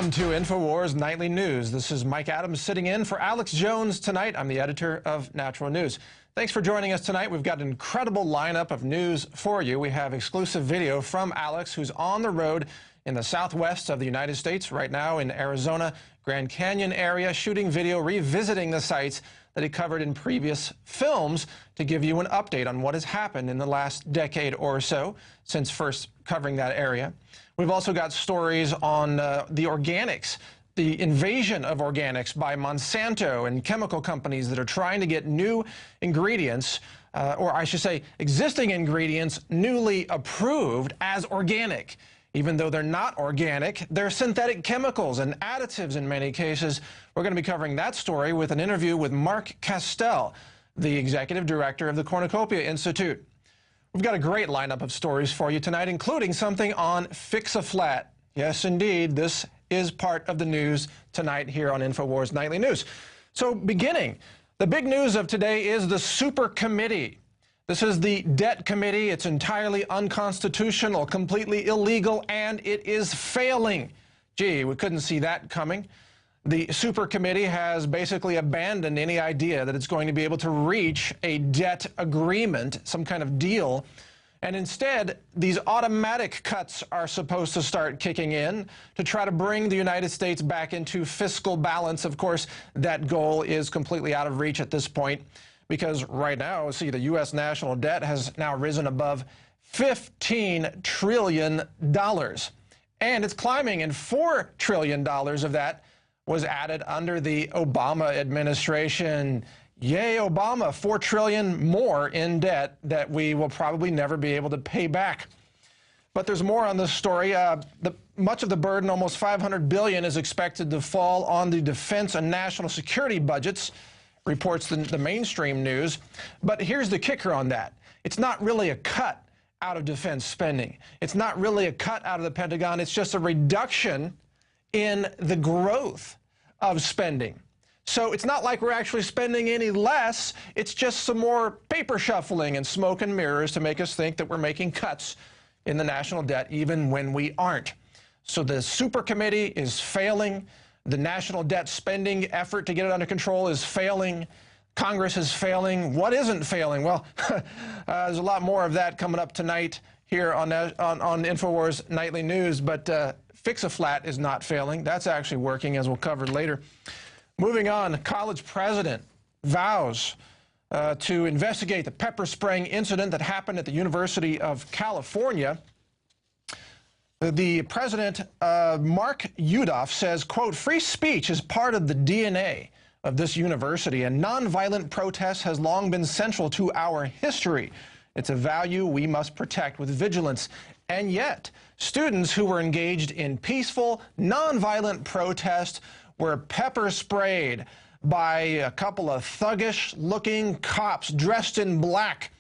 Welcome to InfoWars Nightly News. This is Mike Adams sitting in for Alex Jones tonight. I'm the editor of Natural News. Thanks for joining us tonight. We've got an incredible lineup of news for you. We have exclusive video from Alex, who's on the road in the southwest of the United States right now in Arizona, Grand Canyon area, shooting video, revisiting the sites that he covered in previous films to give you an update on what has happened in the last decade or so since first covering that area. We've also got stories on the organics, the invasion of organics by Monsanto and chemical companies that are trying to get new ingredients, or I should say existing ingredients, newly approved as organic. Even though they're not organic, they're synthetic chemicals and additives in many cases. We're going to be covering that story with an interview with Mark Castell, the executive director of the Cornucopia Institute. We've got a great lineup of stories for you tonight, including something on Fix-A-Flat. Yes, indeed, this is part of the news tonight here on InfoWars Nightly News. So beginning, the big news of today is the Super Committee. This is the debt committee. It's entirely unconstitutional, completely illegal, and it is failing. Gee, we couldn't see that coming. The Super Committee has basically abandoned any idea that it's going to be able to reach a debt agreement, some kind of deal. And instead, these automatic cuts are supposed to start kicking in to try to bring the United States back into fiscal balance. Of course, that goal is completely out of reach at this point, because right now, see, the U.S. national debt has now risen above $15 trillion. And it's climbing, and $4 trillion of that was added under the Obama administration. Yay, Obama, $4 trillion more in debt that we will probably never be able to pay back. But there's more on this story. Much of the burden, almost $500 billion, is expected to fall on the defense and national security budgets, reports the mainstream news. But here's the kicker on that. It's not really a cut out of defense spending. It's not really a cut out of the Pentagon. It's just a reduction in the growth of spending. So it's not like we're actually spending any less. It's just some more paper shuffling and smoke and mirrors to make us think that we're making cuts in the national debt, even when we aren't. So the Super Committee is failing. The national debt spending effort to get it under control is failing. Congress is failing. What isn't failing? Well, there's a lot more of that coming up tonight here on InfoWars Nightly News. But Fix-A-Flat is not failing. That's actually working, as we'll cover later. Moving on, college president vows to investigate the pepper spraying incident that happened at the University of California. The president, Mark Yudof, says, quote, "Free speech is part of the DNA of this university, and nonviolent protest has long been central to our history. It's a value we must protect with vigilance." And yet, students who were engaged in peaceful, nonviolent protest were pepper sprayed by a couple of thuggish-looking cops dressed in black,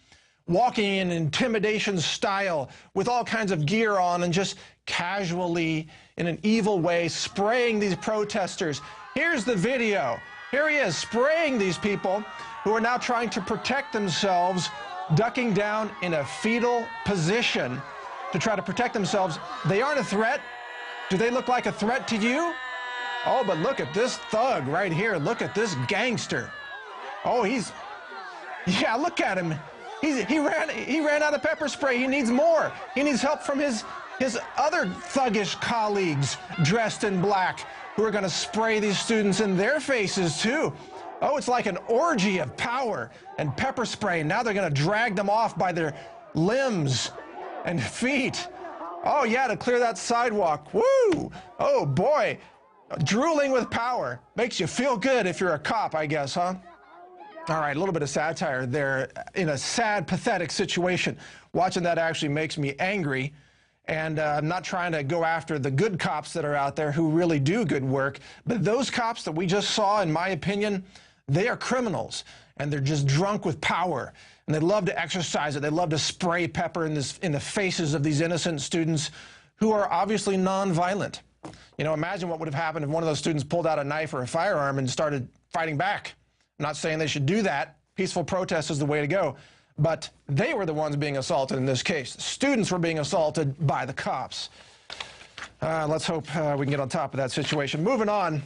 walking in intimidation style with all kinds of gear on and just casually, in an evil way, spraying these protesters. Here's the video. Here he is spraying these people who are now trying to protect themselves, ducking down in a fetal position to try to protect themselves. They aren't a threat. Do they look like a threat to you? Oh, but look at this thug right here. Look at this gangster. Oh, yeah, look at him. He ran out of pepper spray. He needs more. He needs help from his other thuggish colleagues dressed in black who are going to spray these students in their faces too. Oh, it's like an orgy of power and pepper spray. Now they're going to drag them off by their limbs and feet. Oh, yeah, to clear that sidewalk. Woo! Oh, boy. Drooling with power. Makes you feel good if you're a cop, I guess, huh? All right, a little bit of satire there in a sad, pathetic situation. Watching that actually makes me angry. And I'm not trying to go after the good cops that are out there who really do good work. But those cops that we just saw, in my opinion, they are criminals. And they're just drunk with power. And they love to exercise it. They love to spray pepper in the faces of these innocent students who are obviously nonviolent. You know, imagine what would have happened if one of those students pulled out a knife or a firearm and started fighting back. I'm not saying they should do that. Peaceful protest is the way to go. But they were the ones being assaulted in this case. Students were being assaulted by the cops. Let's hope we can get on top of that situation. Moving on,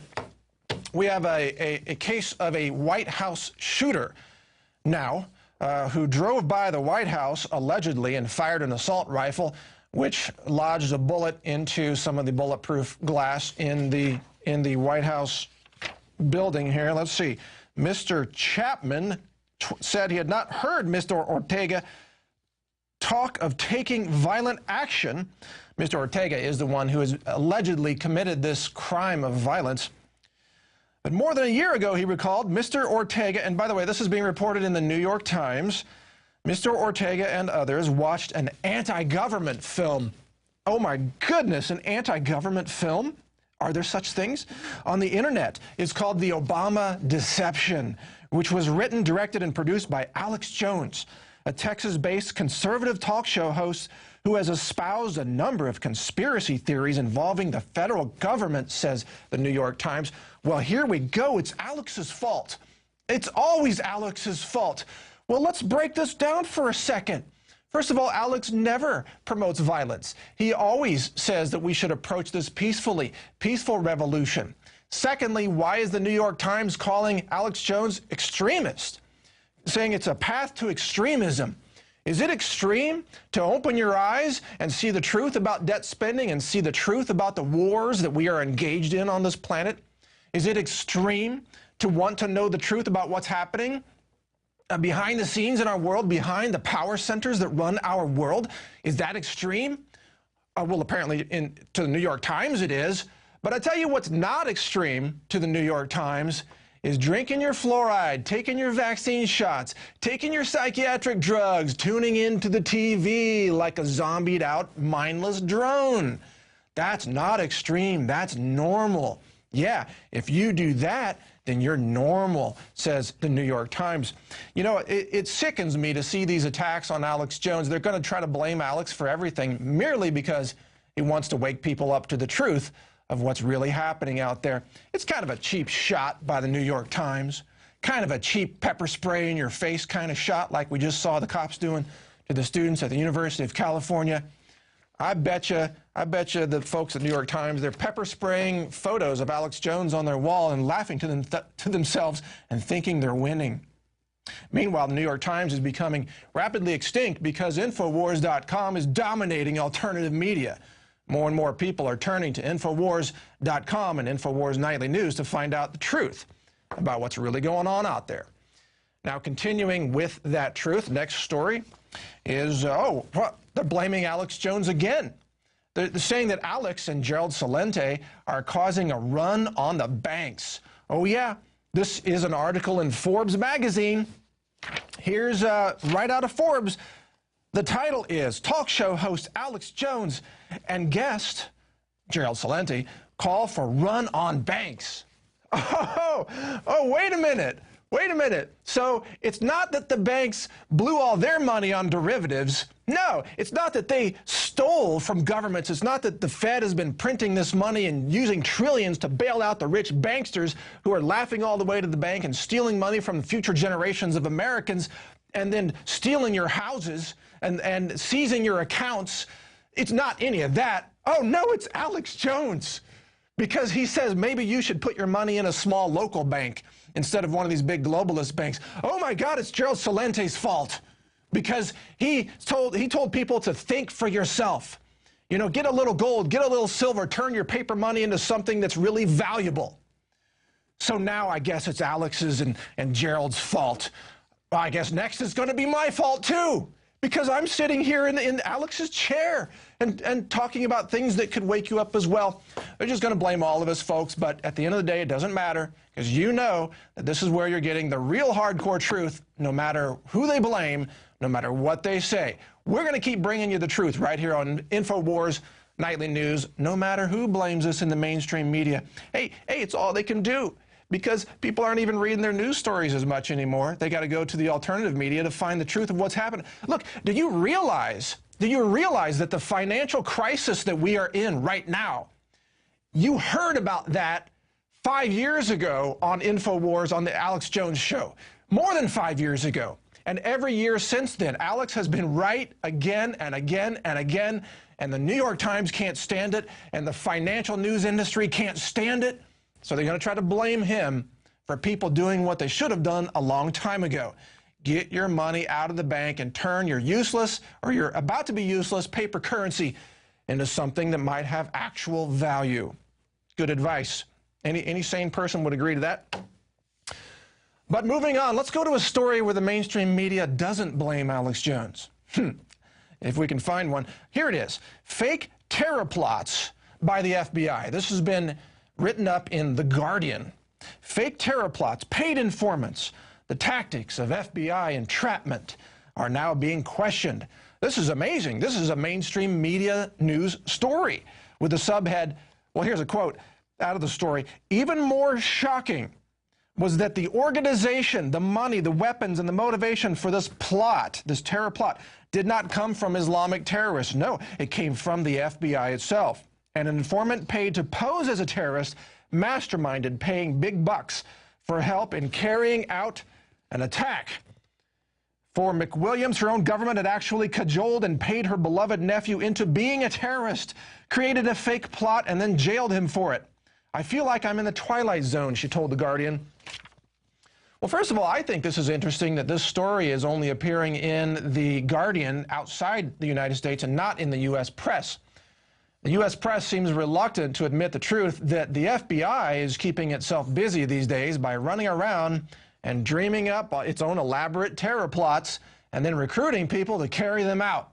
we have a case of a White House shooter now who drove by the White House allegedly and fired an assault rifle, which lodged a bullet into some of the bulletproof glass in the White House building here. Let's see. Mr. Chapman said he had not heard Mr. Ortega talk of taking violent action. Mr. Ortega is the one who has allegedly committed this crime of violence. But more than a year ago, he recalled, Mr. Ortega, and by the way, this is being reported in the New York Times, Mr. Ortega and others watched an anti-government film. Oh my goodness, an anti-government film? Are there such things? On the internet. It's called The Obama Deception, which was written, directed, and produced by Alex Jones, a Texas-based conservative talk show host who has espoused a number of conspiracy theories involving the federal government, says the New York Times. Well, here we go. It's Alex's fault. It's always Alex's fault. Well, let's break this down for a second. First of all, Alex never promotes violence. He always says that we should approach this peacefully, peaceful revolution. Secondly, why is the New York Times calling Alex Jones extremist, saying it's a path to extremism? Is it extreme to open your eyes and see the truth about debt spending and see the truth about the wars that we are engaged in on this planet? Is it extreme to want to know the truth about what's happening behind the scenes in our world, behind the power centers that run our world? Is that extreme? Well, apparently to the New York Times it is. But I tell you what's not extreme to the New York Times is drinking your fluoride, taking your vaccine shots, taking your psychiatric drugs, tuning into the TV like a zombied out, mindless drone. That's not extreme. That's normal. Yeah, if you do that, then you're normal, says the New York Times. You know, it sickens me to see these attacks on Alex Jones. They're going to try to blame Alex for everything merely because he wants to wake people up to the truth of what's really happening out there. It's kind of a cheap shot by the New York Times, kind of a cheap pepper spray in your face kind of shot like we just saw the cops doing to the students at the University of California. I bet you the folks at the New York Times, they're pepper spraying photos of Alex Jones on their wall and laughing to themselves and thinking they're winning. Meanwhile, the New York Times is becoming rapidly extinct because InfoWars.com is dominating alternative media. More and more people are turning to InfoWars.com and InfoWars Nightly News to find out the truth about what's really going on out there. Now, continuing with that truth, next story is, they're blaming Alex Jones again. They're saying that Alex and Gerald Celente are causing a run on the banks. Oh, yeah, this is an article in Forbes magazine. Here's right out of Forbes. The title is, talk show host Alex Jones and guest Gerald Celente call for run on banks. Oh, wait a minute. Wait a minute. So it's not that the banks blew all their money on derivatives. No, it's not that they stole from governments. It's not that the Fed has been printing this money and using trillions to bail out the rich banksters who are laughing all the way to the bank and stealing money from future generations of Americans and then stealing your houses and seizing your accounts. It's not any of that. Oh, no, it's Alex Jones. Because he says maybe you should put your money in a small local bank instead of one of these big globalist banks. Oh, my God, it's Gerald Celente's fault. Because he told people to think for yourself. You know, get a little gold, get a little silver, turn your paper money into something that's really valuable. So now I guess it's Alex's and Gerald's fault. Well, I guess next is going to be my fault, too. Because I'm sitting here in Alex's chair and talking about things that could wake you up as well. They're just going to blame all of us, folks. But at the end of the day, it doesn't matter, because you know that this is where you're getting the real hardcore truth, no matter who they blame, no matter what they say. We're going to keep bringing you the truth right here on InfoWars Nightly News, no matter who blames us in the mainstream media. Hey, it's all they can do. Because people aren't even reading their news stories as much anymore. They got to go to the alternative media to find the truth of what's happening. Look, do you realize that the financial crisis that we are in right now, you heard about that 5 years ago on InfoWars on the Alex Jones show, more than 5 years ago. And every year since then, Alex has been right again and again and again. and the New York Times can't stand it, and the financial news industry can't stand it. So they're going to try to blame him for people doing what they should have done a long time ago. Get your money out of the bank and turn your useless, or your about to be useless, paper currency into something that might have actual value. Good advice. Any sane person would agree to that. But moving on, let's go to a story where the mainstream media doesn't blame Alex Jones. If we can find one. Here it is. Fake terror plots by the FBI. This has been written up in The Guardian. Fake terror plots, paid informants, the tactics of FBI entrapment are now being questioned. This is amazing. This is a mainstream media news story with the subhead, well, here's a quote out of the story. Even more shocking was that the organization, the money, the weapons, and the motivation for this plot, this terror plot, did not come from Islamic terrorists. No, it came from the FBI itself. And an informant paid to pose as a terrorist masterminded paying big bucks for help in carrying out an attack. For McWilliams, her own government had actually cajoled and paid her beloved nephew into being a terrorist, created a fake plot, and then jailed him for it. I feel like I'm in the Twilight Zone, she told The Guardian. Well, first of all, I think this is interesting that this story is only appearing in The Guardian outside the United States and not in the U.S. press. The U.S. press seems reluctant to admit the truth that the FBI is keeping itself busy these days by running around and dreaming up its own elaborate terror plots and then recruiting people to carry them out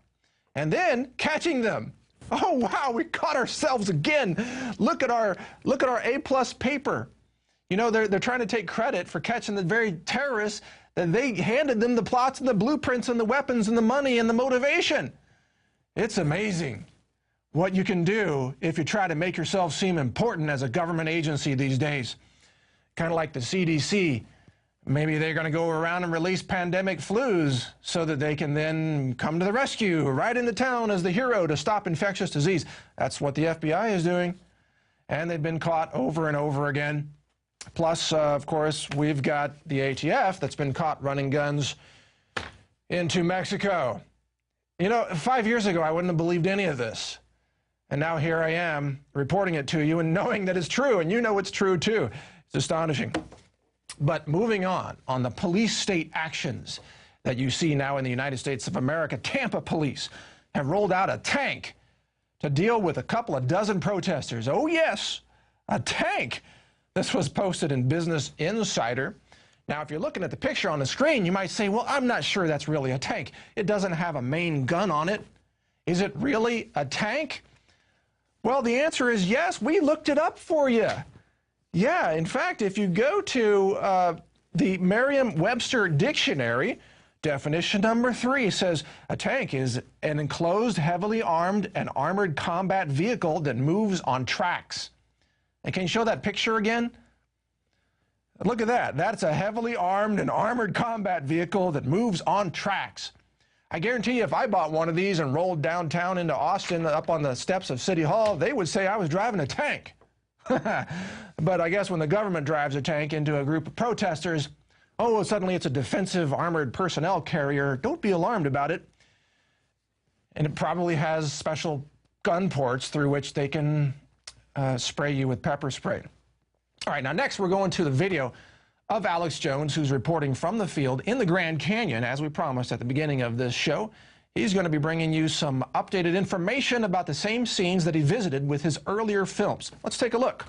and then catching them. Oh, wow, we caught ourselves again. Look at our A+ paper. You know, they're trying to take credit for catching the very terrorists that they handed them the plots and the blueprints and the weapons and the money and the motivation. It's amazing what you can do if you try to make yourself seem important as a government agency these days. Kind of like the CDC. Maybe they're going to go around and release pandemic flus so that they can then come to the rescue right into town as the hero to stop infectious disease. That's what the FBI is doing. And they've been caught over and over again. Plus, of course, we've got the ATF that's been caught running guns into Mexico. You know, 5 years ago, I wouldn't have believed any of this. And now here I am reporting it to you and knowing that it's true, and you know it's true too. It's astonishing. But moving on the police state actions that you see now in the United States of America, Tampa police have rolled out a tank to deal with a couple of dozen protesters. Oh yes, a tank. This was posted in Business Insider. Now, if you're looking at the picture on the screen, you might say, well, I'm not sure that's really a tank. It doesn't have a main gun on it. Is it really a tank? Well, the answer is yes. We looked it up for you. Yeah, in fact, if you go to the Merriam-Webster dictionary, definition number 3 says a tank is an enclosed, heavily armed and armored combat vehicle that moves on tracks. And can you show that picture again? Look at that. That's a heavily armed and armored combat vehicle that moves on tracks. I guarantee you if I bought one of these and rolled downtown into Austin up on the steps of City Hall, they would say I was driving a tank. But I guess when the government drives a tank into a group of protesters, oh, suddenly it's a defensive armored personnel carrier. Don't be alarmed about it. And it probably has special gun ports through which they can spray you with pepper spray. All right, now next we're going to the video of Alex Jones, who's reporting from the field in the Grand Canyon, as we promised at the beginning of this show. He's going to be bringing you some updated information about the same scenes that he visited with his earlier films. Let's take a look.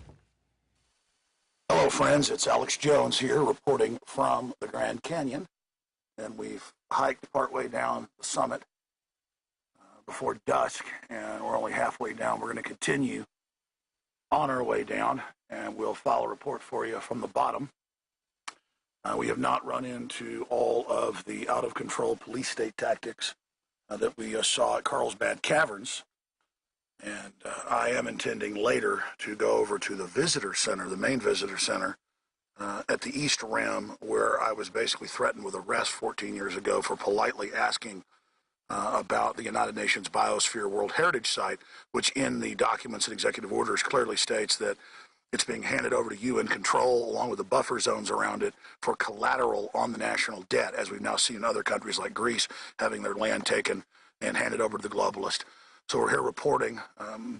Hello, friends. It's Alex Jones here reporting from the Grand Canyon. And we've hiked partway down the summit before dusk, and we're only halfway down. We're going to continue on our way down, and we'll file a report for you from the bottom. We have not run into all of the out-of-control police state tactics that we saw at Carlsbad Caverns. And I am intending later to go over to the visitor center, the main visitor center, at the East Rim, where I was basically threatened with arrest 14 years ago for politely asking about the United Nations Biosphere World Heritage Site, which in the documents and executive orders clearly states that it's being handed over to UN control along with the buffer zones around it for collateral on the national debt, as we've now seen in other countries like Greece having their land taken and handed over to the globalist. So we're here reporting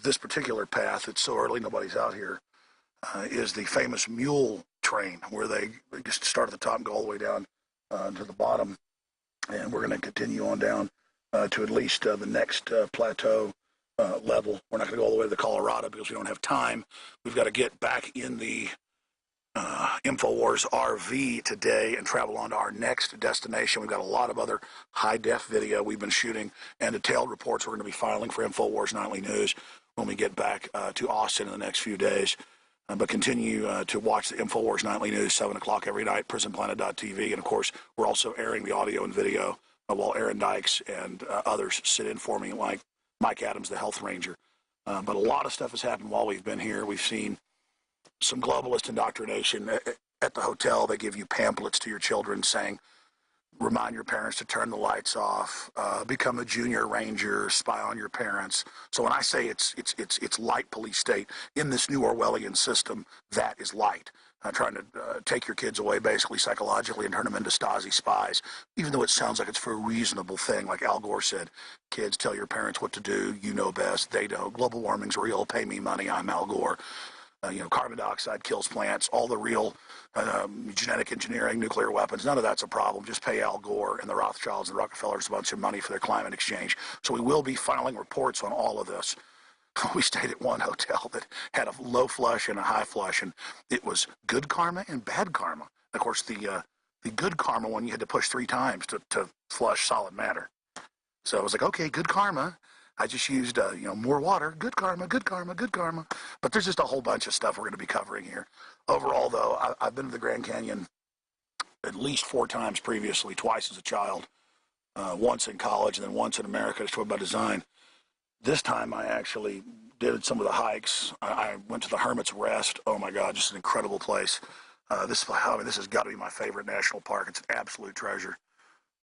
this particular path. It's so early, nobody's out here. Is the famous mule train, where they just start at the top and go all the way down to the bottom. And we're going to continue on down to at least the next plateau level. We're not going to go all the way to the Colorado because we don't have time. We've got to get back in the InfoWars RV today and travel on to our next destination. We've got a lot of other high-def video we've been shooting and detailed reports we're going to be filing for InfoWars Nightly News when we get back to Austin in the next few days. But continue to watch the InfoWars Nightly News, 7 o'clock every night, prisonplanet.tv. And, of course, we're also airing the audio and video while Aaron Dykes and others sit in for me, like Mike Adams, the Health Ranger. But a lot of stuff has happened while we've been here. We've seen some globalist indoctrination. At the hotel, they give you pamphlets to your children saying, remind your parents to turn the lights off, become a junior ranger, spy on your parents. So when I say it's light police state, in this new Orwellian system, that is light. Trying to take your kids away basically psychologically and turn them into Stasi spies, even though it sounds like it's for a reasonable thing. Like Al Gore said, kids, tell your parents what to do. You know best. They don't. Global warming's real. Pay me money. I'm Al Gore. Carbon dioxide kills plants, all the real genetic engineering, nuclear weapons, none of that's a problem. Just pay Al Gore and the Rothschilds and the Rockefellers a bunch of money for their climate exchange. So we will be filing reports on all of this. We stayed at one hotel that had a low flush and a high flush, and it was good karma and bad karma. Of course, the good karma one, you had to push 3 times to flush solid matter. So I was like, okay, good karma. I just used, more water. Good karma, good karma, good karma. But there's just a whole bunch of stuff we're going to be covering here. Overall, though, I've been to the Grand Canyon at least 4 times previously, twice as a child, once in college, and then once in America, Destroyed by Design. This time I actually did some of the hikes. I went to the Hermit's Rest. Oh, my God, just an incredible place. This has got to be my favorite national park. It's an absolute treasure.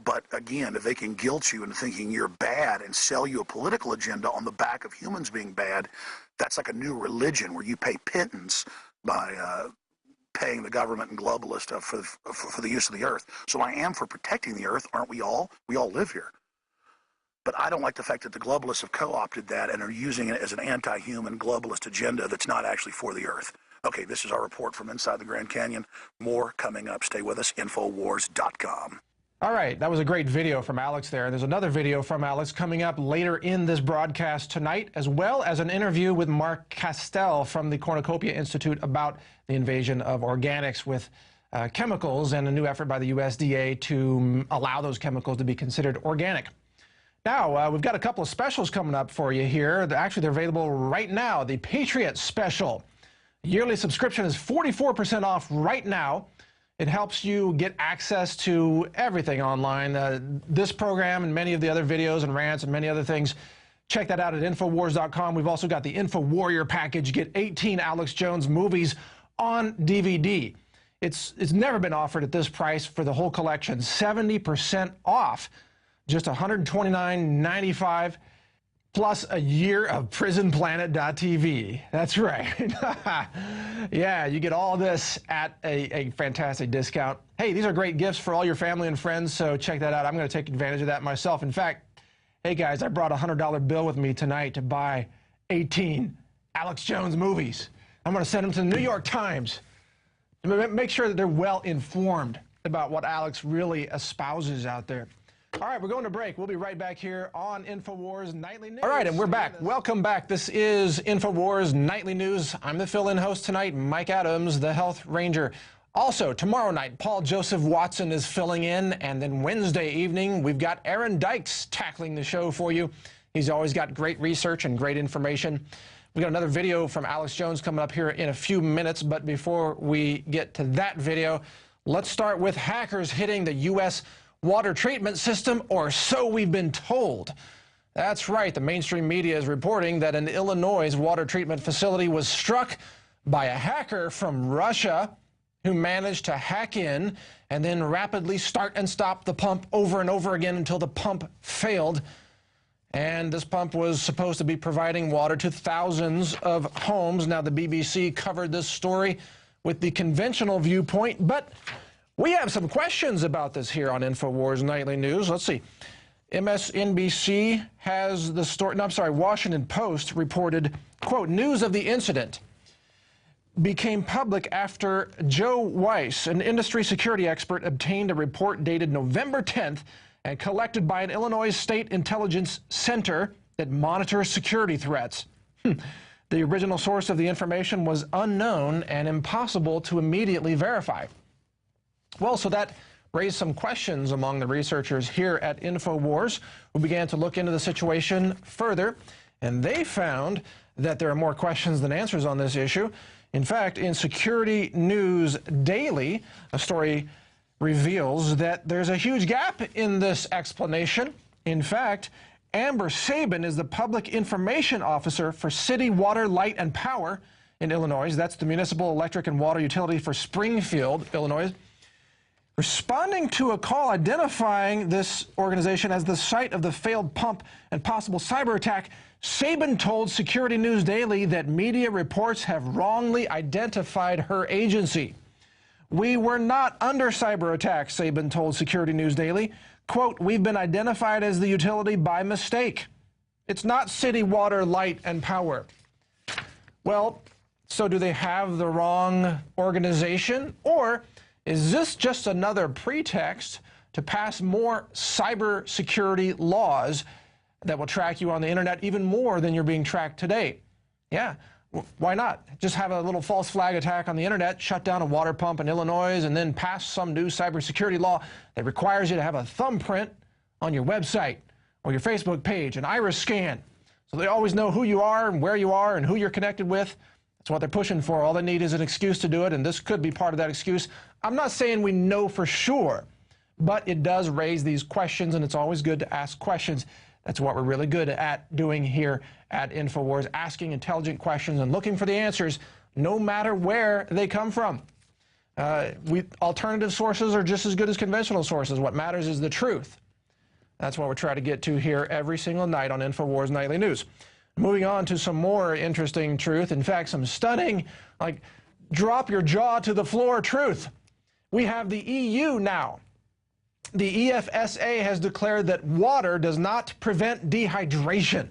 But again, if they can guilt you into thinking you're bad and sell you a political agenda on the back of humans being bad, that's like a new religion where you pay pittance by paying the government and globalists for the use of the earth. So I am for protecting the earth, aren't we all? We all live here. But I don't like the fact that the globalists have co-opted that and are using it as an anti-human globalist agenda that's not actually for the earth. Okay, this is our report from inside the Grand Canyon. More coming up. Stay with us, InfoWars.com. All right, that was a great video from Alex there. There's another video from Alex coming up later in this broadcast tonight, as well as an interview with Mark Castell from the Cornucopia Institute about the invasion of organics with chemicals and a new effort by the USDA to allow those chemicals to be considered organic. Now, we've got a couple of specials coming up for you here. Actually, they're available right now. The Patriot Special. Yearly subscription is 44% off right now. It helps you get access to everything online, this program and many of the other videos and rants and many other things. Check that out at InfoWars.com. We've also got the InfoWarrior package. Get 18 Alex Jones movies on DVD. It's never been offered at this price for the whole collection, 70% off, just $129.95. plus a year of prisonplanet.tv. That's right. Yeah, you get all this at a fantastic discount. Hey, these are great gifts for all your family and friends, so check that out. I'm going to take advantage of that myself. In fact, hey guys, I brought a $100 bill with me tonight to buy 18 Alex Jones movies. I'm going to send them to the New York Times to make sure that they're well informed about what Alex really espouses out there. All right, we're going to break. We'll be right back here on InfoWars Nightly News. All right, and we're back. Welcome back. This is InfoWars Nightly News. I'm the fill-in host tonight, Mike Adams, the Health Ranger. Also, tomorrow night, Paul Joseph Watson is filling in, and then Wednesday evening, we've got Aaron Dykes tackling the show for you. He's always got great research and great information. We've got another video from Alex Jones coming up here in a few minutes, but before we get to that video, let's start with hackers hitting the U.S. water treatment system, or so we've been told. That's right, the mainstream media is reporting that an Illinois water treatment facility was struck by a hacker from Russia who managed to hack in and then rapidly start and stop the pump over and over again until the pump failed. And this pump was supposed to be providing water to thousands of homes. Now, the BBC covered this story with the conventional viewpoint, but we have some questions about this here on InfoWars Nightly News. Let's see. MSNBC has the story, no, I'm sorry, Washington Post reported, quote, news of the incident became public after Joe Weiss, an industry security expert, obtained a report dated November 10th and collected by an Illinois State Intelligence Center that monitors security threats. The original source of the information was unknown and impossible to immediately verify. Well, so that raised some questions among the researchers here at InfoWars, who began to look into the situation further, and they found that there are more questions than answers on this issue. In fact, in Security News Daily, a story reveals that there's a huge gap in this explanation. In fact, Amber Sabin is the public information officer for City Water, Light, and Power in Illinois. That's the municipal electric and water utility for Springfield, Illinois. Responding to a call identifying this organization as the site of the failed pump and possible cyber attack, Sabin told Security News Daily that media reports have wrongly identified her agency. We were not under cyber attack, Sabin told Security News Daily. Quote, we've been identified as the utility by mistake. It's not City Water, Light, and Power. Well, so do they have the wrong organization? Or is this just another pretext to pass more cybersecurity laws that will track you on the internet even more than you're being tracked today? Yeah, why not? Just have a little false flag attack on the internet, shut down a water pump in Illinois, and then pass some new cybersecurity law that requires you to have a thumbprint on your website or your Facebook page, an iris scan, so they always know who you are and where you are and who you're connected with. That's what they're pushing for. All they need is an excuse to do it, and this could be part of that excuse. I'm not saying we know for sure, but it does raise these questions, and it's always good to ask questions. That's what we're really good at doing here at InfoWars, asking intelligent questions and looking for the answers, no matter where they come from. Alternative sources are just as good as conventional sources. What matters is the truth. That's what we're trying to get to here every single night on InfoWars Nightly News. Moving on to some more interesting truth, in fact, some stunning, like, drop your jaw to the floor truth. We have the EU now. The EFSA has declared that water does not prevent dehydration.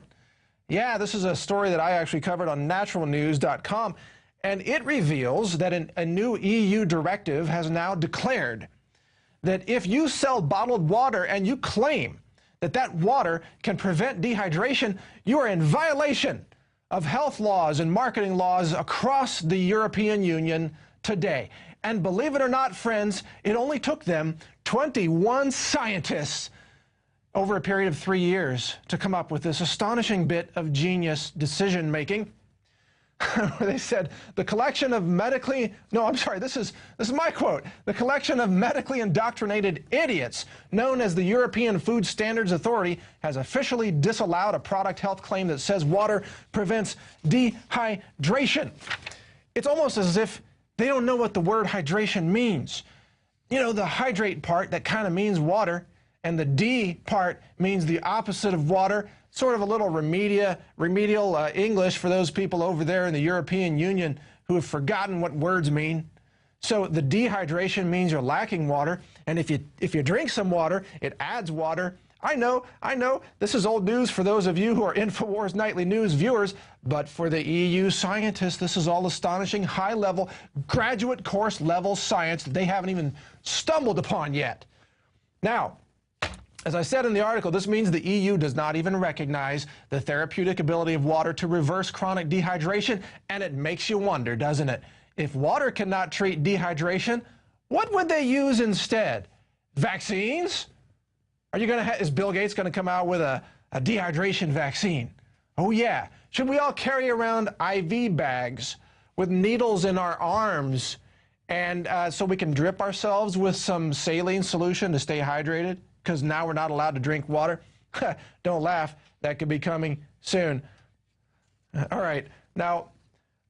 Yeah, this is a story that I actually covered on naturalnews.com, and it reveals that a new EU directive has now declared that if you sell bottled water and you claim that that water can prevent dehydration, you are in violation of health laws and marketing laws across the European Union today. And believe it or not, friends, it only took them 21 scientists over a period of 3 years to come up with this astonishing bit of genius decision-making. Where they said, the collection of medically, no, I'm sorry, this is my quote. The collection of medically indoctrinated idiots known as the European Food Standards Authority has officially disallowed a product health claim that says water prevents dehydration. It's almost as if they don't know what the word hydration means. You know, the hydrate part, that kind of means water, and the D part means the opposite of water. Sort of a little remedial English for those people over there in the European Union who have forgotten what words mean. So the dehydration means you're lacking water, and if you drink some water, it adds water. I know, this is old news for those of you who are InfoWars Nightly News viewers, but for the EU scientists, this is all astonishing, high-level, graduate course level science that they haven't even stumbled upon yet. Now, as I said in the article, this means the EU does not even recognize the therapeutic ability of water to reverse chronic dehydration, and it makes you wonder, doesn't it? If water cannot treat dehydration, what would they use instead? Vaccines? Is Bill Gates going to come out with a dehydration vaccine? Oh, yeah. Should we all carry around IV bags with needles in our arms and so we can drip ourselves with some saline solution to stay hydrated? Because now we're not allowed to drink water? Don't laugh. That could be coming soon. All right. Now,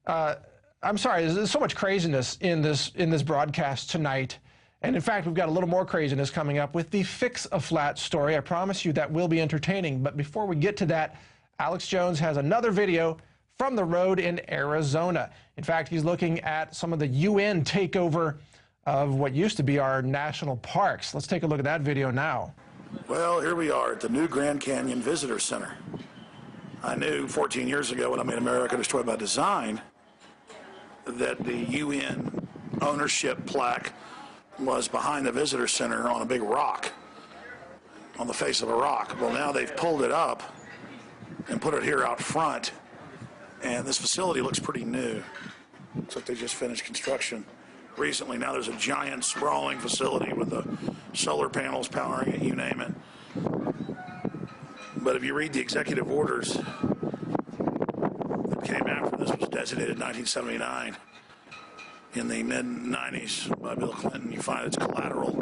I'm sorry. There's so much craziness in this broadcast tonight. And in fact, we've got a little more craziness coming up with the Fix-A-Flat story. I promise you that will be entertaining. But before we get to that, Alex Jones has another video from the road in Arizona. In fact, he's looking at some of the UN takeover of what used to be our national parks. Let's take a look at that video now. Well, here we are at the new Grand Canyon Visitor Center. I knew 14 years ago when I made America Destroyed by Design that the UN ownership plaque was behind the visitor center on a big rock, on the face of a rock. Well, now they've pulled it up and put it here out front, and this facility looks pretty new. Looks like they just finished construction recently. Now there's a giant sprawling facility with the solar panels powering it, you name it. But if you read the executive orders that came after this was designated in 1979 in the mid-90s by Bill Clinton, you find it's collateral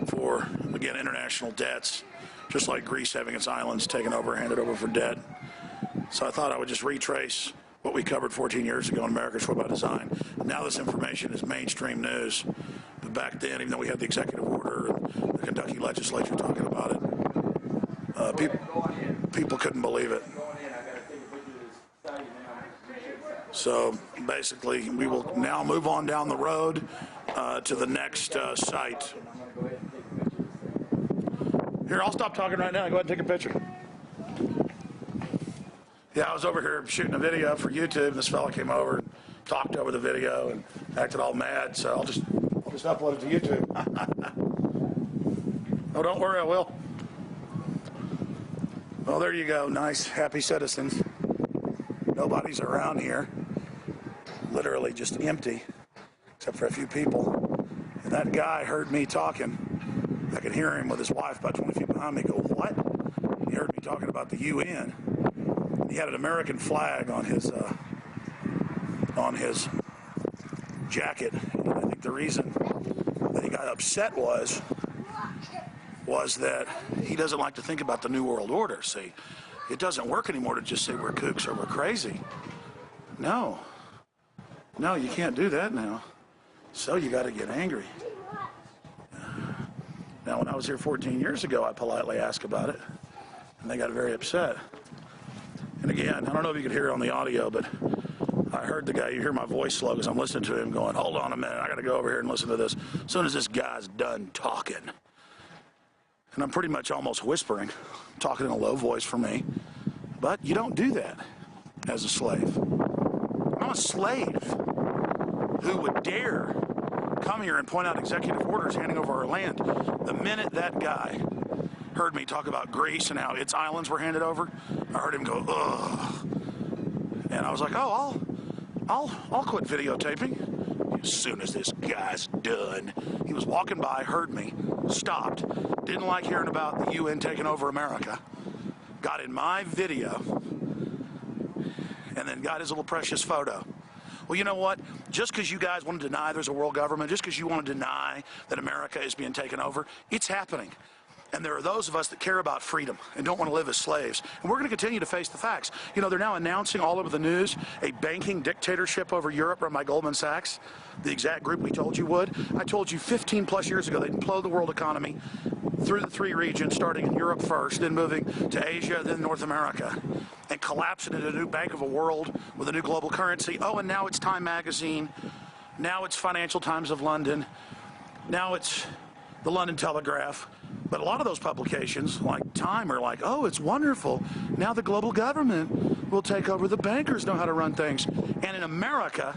for, again, international debts, just like Greece having its islands taken over, handed over for debt. So I thought I would just retrace what we covered 14 years ago in America Destroyed by Design. Now this information is mainstream news. But back then, even though we had the executive order and the Kentucky legislature talking about it, people couldn't believe it. So basically, we will now move on down the road to the next site. Here, I'll stop talking right now. Go ahead and take a picture. Yeah, I was over here shooting a video for YouTube, and this fella came over and talked over the video and acted all mad, so I'll just upload it to YouTube. Oh, don't worry, I will. Well, there you go. Nice, happy citizens. Nobody's around here. Literally just empty, except for a few people. And that guy heard me talking. I could hear him with his wife about 20 feet behind me go, "What?" He heard me talking about the UN. He had an American flag on his jacket. And I think the reason that he got upset was that he doesn't like to think about the New World Order. See, it doesn't work anymore to just say we're kooks or we're crazy. No, you can't do that now. So you got to get angry. Now, when I was here 14 years ago, I politely asked about it, and they got very upset. And again, I don't know if you could hear it on the audio, but I heard the guy, you hear my voice slow because I'm listening to him going, "Hold on a minute, I got to go over here and listen to this." As soon as this guy's done talking, and I'm pretty much almost whispering, talking in a low voice for me, but you don't do that as a slave. I'm a slave who would dare come here and point out executive orders handing over our land. The minute that guy heard me talk about Greece and how its islands were handed over, I heard him go, "Ugh." And I was like, "Oh, I'll quit videotaping." As soon as this guy's done, he was walking by, heard me, stopped, didn't like hearing about the UN taking over America, got in my video, and then got his little precious photo. Well, you know what? Just because you guys want to deny there's a world government, just because you want to deny that America is being taken over, it's happening. And there are those of us that care about freedom and don't want to live as slaves. And we're going to continue to face the facts. You know, they're now announcing all over the news a banking dictatorship over Europe run by Goldman Sachs, the exact group we told you would. I told you 15 plus years ago they'd implode the world economy through the three regions, starting in Europe first, then moving to Asia, then North America, and collapse it into a new bank of a world with a new global currency. Oh, and now it's Time Magazine. Now it's Financial Times of London. Now it's the London Telegraph. But a lot of those publications, like Time, are like, "Oh, it's wonderful. Now the global government will take over. The bankers know how to run things." And in America,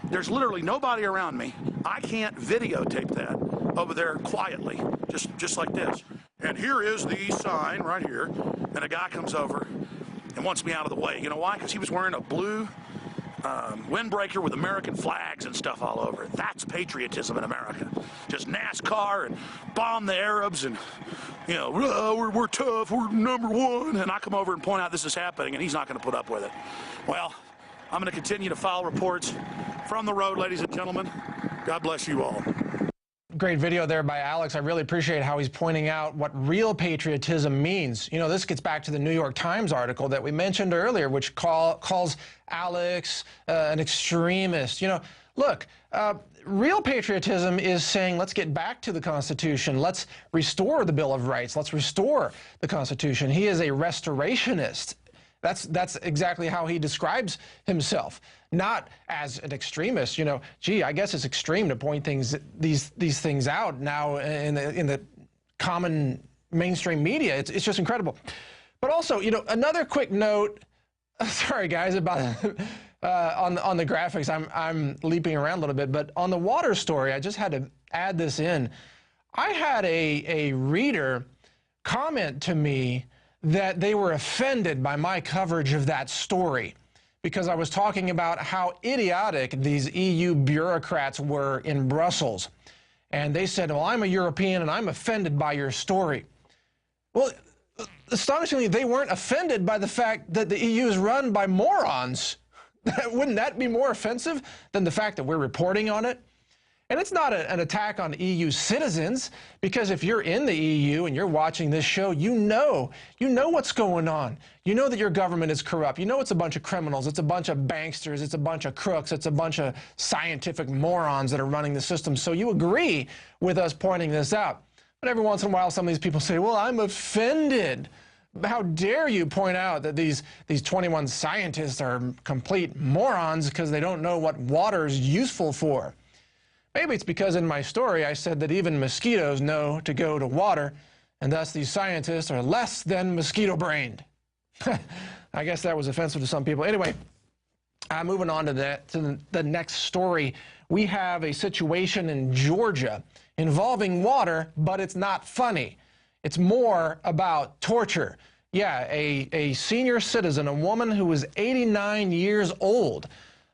there's literally nobody around me. I can't videotape that over there quietly, just like this. And here is the sign right here. And a guy comes over and wants me out of the way. You know why? Because he was wearing a blue windbreaker with American flags and stuff all over it. That's patriotism in America. Just NASCAR and bomb the Arabs and, you know, we're tough, we're number one. And I come over and point out this is happening, and he's not going to put up with it. Well, I'm going to continue to file reports from the road, ladies and gentlemen. God bless you all. Great video there by Alex. I really appreciate how he's pointing out what real patriotism means. You know, this gets back to the New York Times article that we mentioned earlier, which calls Alex an extremist. You know, look, real patriotism is saying, let's get back to the Constitution. Let's restore the Bill of Rights. Let's restore the Constitution. He is a restorationist. That's exactly how he describes himself, not as an extremist. You know, gee, I guess it's extreme to point these things out now in the common mainstream media. It's just incredible. But also, you know, another quick note. Sorry, guys, about on the graphics. I'm leaping around a little bit, but on the water story, I just had to add this in. I had a reader comment to me that they were offended by my coverage of that story because I was talking about how idiotic these EU bureaucrats were in Brussels. And they said, well, I'm a European and I'm offended by your story. Well, astonishingly, they weren't offended by the fact that the EU is run by morons. Wouldn't that be more offensive than the fact that we're reporting on it? And it's not an attack on EU citizens, because if you're in the EU and you're watching this show, you know what's going on. You know that your government is corrupt. You know it's a bunch of criminals. It's a bunch of banksters. It's a bunch of crooks. It's a bunch of scientific morons that are running the system. So you agree with us pointing this out. But every once in a while, some of these people say, well, I'm offended. How dare you point out that these 21 scientists are complete morons because they don't know what water is useful for. Maybe it's because in my story I said that even mosquitoes know to go to water, and thus these scientists are less than mosquito-brained. I guess that was offensive to some people. Anyway, moving on to the next story. We have a situation in Georgia involving water, but it's not funny. It's more about torture. Yeah, a senior citizen, a woman who was 89 years old,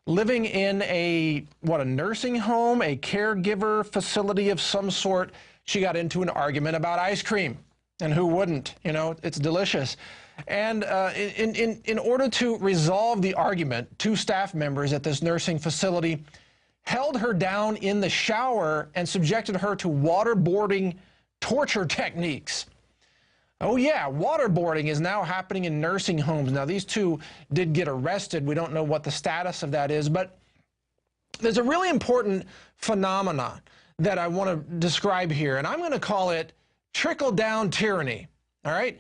living in a nursing home, a caregiver facility of some sort. She got into an argument about ice cream. And who wouldn't? You know, it's delicious. And in order to resolve the argument, two staff members at this nursing facility held her down in the shower and subjected her to waterboarding torture techniques. Oh yeah, waterboarding is now happening in nursing homes. Now, these two did get arrested. We don't know what the status of that is, but there's a really important phenomenon that I want to describe here, and I'm going to call it trickle-down tyranny, all right?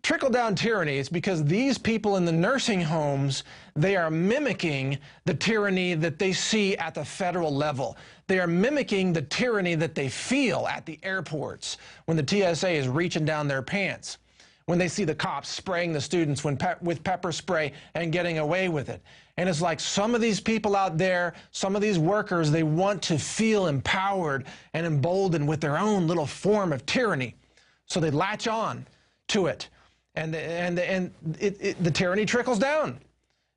Trickle-down tyranny is because these people in the nursing homes, they are mimicking the tyranny that they see at the federal level. They are mimicking the tyranny that they feel at the airports when the TSA is reaching down their pants, when they see the cops spraying the students with pepper spray and getting away with it. And it's like some of these people out there, some of these workers, they want to feel empowered and emboldened with their own little form of tyranny. So they latch on to it. And the tyranny trickles down,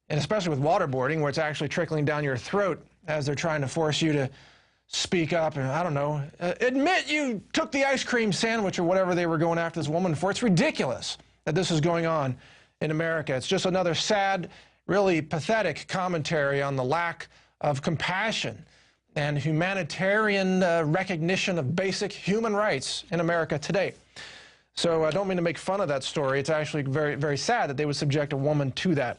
and especially with waterboarding, where it's actually trickling down your throat as they're trying to force you to speak up and, I don't know, admit you took the ice cream sandwich or whatever they were going after this woman for. It's ridiculous that this is going on in America. It's just another sad, really pathetic commentary on the lack of compassion and humanitarian recognition of basic human rights in America today. So I don't mean to make fun of that story. It's actually very, very sad that they would subject a woman to that.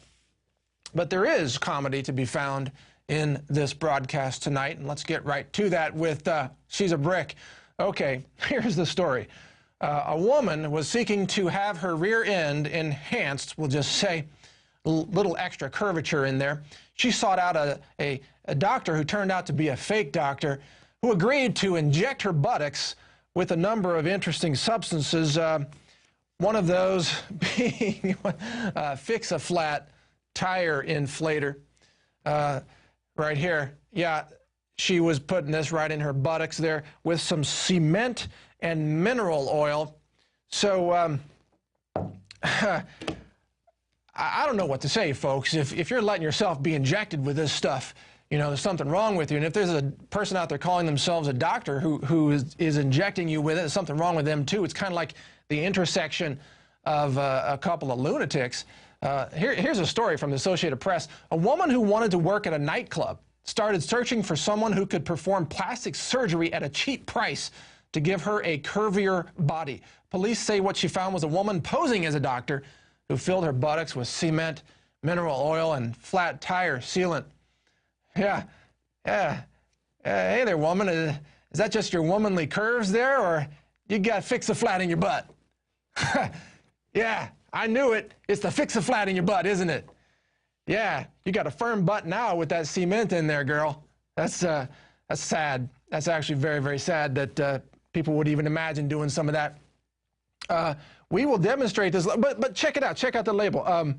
But there is comedy to be found in this broadcast tonight, and let's get right to that with She's a Brick. Okay, here's the story. A woman was seeking to have her rear end enhanced, we'll just say, a little extra curvature in there. She sought out a doctor who turned out to be a fake doctor who agreed to inject her buttocks with a number of interesting substances, one of those being Fix-A-Flat tire inflator. Right here. Yeah, she was putting this right in her buttocks there with some cement and mineral oil. So I don't know what to say, folks. If you're letting yourself be injected with this stuff, you know, there's something wrong with you. And if there's a person out there calling themselves a doctor who is injecting you with it, there's something wrong with them, too. It's kind of like the intersection of a couple of lunatics. Here's a story from the Associated Press. A woman who wanted to work at a nightclub started searching for someone who could perform plastic surgery at a cheap price to give her a curvier body. Police say what she found was a woman posing as a doctor who filled her buttocks with cement, mineral oil, and flat tire sealant. Yeah. Hey there, woman. Is that just your womanly curves there, or you got Fix-A-Flat in your butt? Yeah, I knew it. It's the Fix-A-Flat in your butt, isn't it? Yeah, you got a firm butt now with that cement in there, girl. That's sad. That's actually very, very sad that people would even imagine doing some of that. We will demonstrate this, but check it out. Check out the label.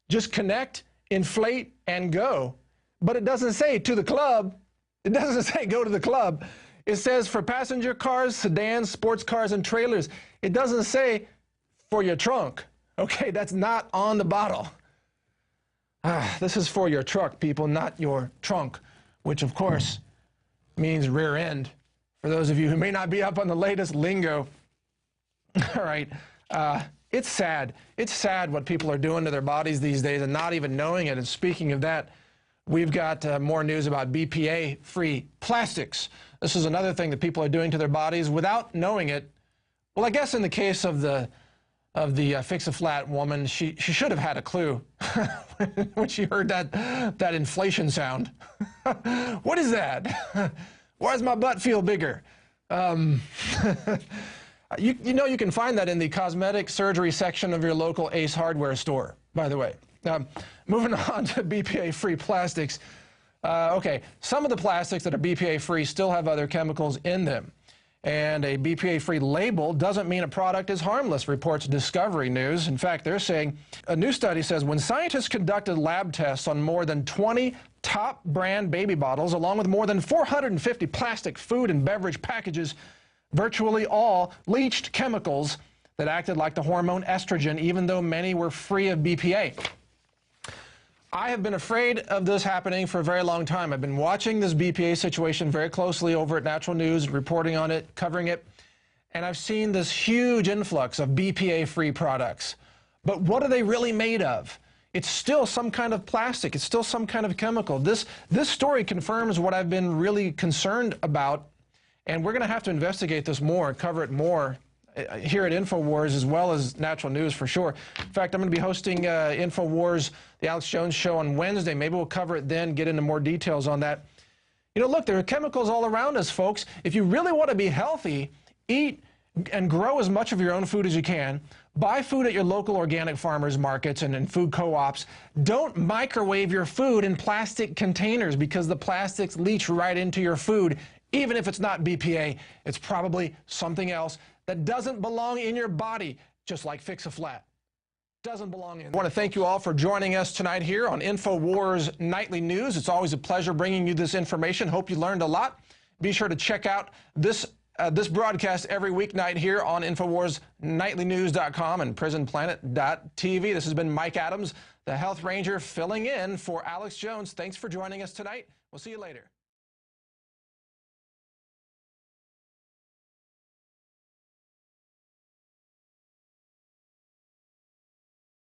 Just connect, inflate, and go. But it doesn't say to the club. It doesn't say go to the club. It says for passenger cars, sedans, sports cars, and trailers. It doesn't say for your trunk. Okay, that's not on the bottle. This is for your truck, people, not your trunk, which, of course, means rear end. For those of you who may not be up on the latest lingo. All right. It's sad. It's sad what people are doing to their bodies these days and not even knowing it. And speaking of that, we've got more news about BPA-free plastics. This is another thing that people are doing to their bodies without knowing it. Well, I guess in the case of the Fix-A-Flat woman, she should have had a clue when she heard that inflation sound. What is that? Why does my butt feel bigger? You know you can find that in the cosmetic surgery section of your local Ace Hardware store, by the way. Moving on to BPA-free plastics. Okay, some of the plastics that are BPA-free still have other chemicals in them. And a BPA-free label doesn't mean a product is harmless, reports Discovery News. In fact, they're saying a new study says when scientists conducted lab tests on more than 20 top brand baby bottles, along with more than 450 plastic food and beverage packages, virtually all leached chemicals that acted like the hormone estrogen, even though many were free of BPA. I have been afraid of this happening for a very long time. I've been watching this BPA situation very closely over at Natural News, reporting on it, covering it, and I've seen this huge influx of BPA-free products. But what are they really made of? It's still some kind of plastic. It's still some kind of chemical. This story confirms what I've been really concerned about, and we're going to have to investigate this more and cover it more here at InfoWars as well as Natural News for sure. In fact, I'm going to be hosting InfoWars, the Alex Jones Show on Wednesday. Maybe we'll cover it then, get into more details on that. You know, look, there are chemicals all around us, folks. If you really want to be healthy, eat and grow as much of your own food as you can. Buy food at your local organic farmers markets and in food co-ops. Don't microwave your food in plastic containers because the plastics leach right into your food. Even if it's not BPA, it's probably something else that doesn't belong in your body, just like Fix-A-Flat. Doesn't belong in. I want to thank you all for joining us tonight here on InfoWars Nightly News. It's always a pleasure bringing you this information. Hope you learned a lot. Be sure to check out this broadcast every weeknight here on InfoWarsNightlyNews.com and PrisonPlanet.tv. This has been Mike Adams, the Health Ranger, filling in for Alex Jones. Thanks for joining us tonight. We'll see you later.